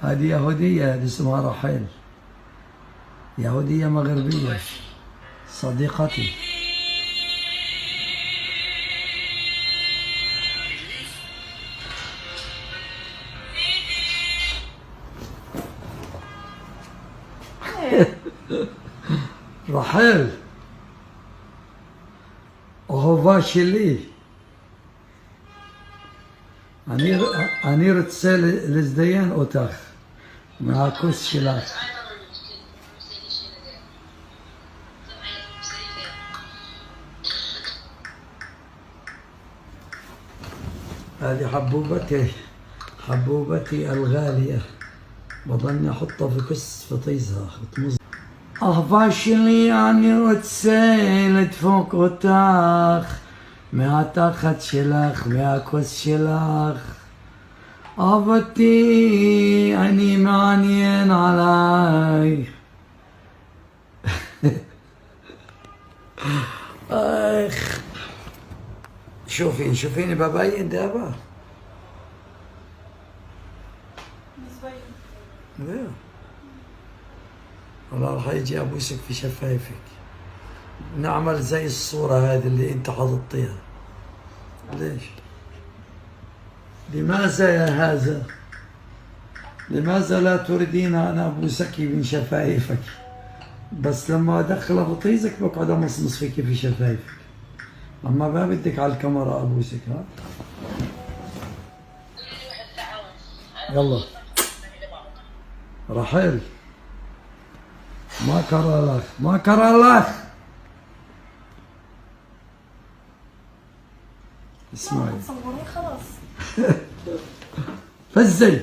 هذه يهودية، هذه اسمها رحيل، يهودية مغربية صديقتي. رحيل أهوفا شلي אני רוצה להזדיין אותך מהכוס שלך. هذه حبوبتي الغالية، بظني أحطها في كوس فطيزها وتمز. أهفا شلي אני רוצה לדפוק אותך מהתחת שלך, מהכוס שלך. אהבתי, אני מעניין עלייך. اخ شوفيني ببين دابا. والله راح يجي ابوسك في شفايفك، نعمل زي الصورة هذه اللي انت حضرتيها. ليش؟ لماذا يا هذا؟ لماذا لا تريدين ان ابوسك من شفايفك؟ بس لما ادخل بطيزك بقعد امصمص فيك في شفايفك، اما ما بدك على الكاميرا ابوسك. ها يلا رحيل، ما كره لك. اسمعي تصوري خلاص. فزي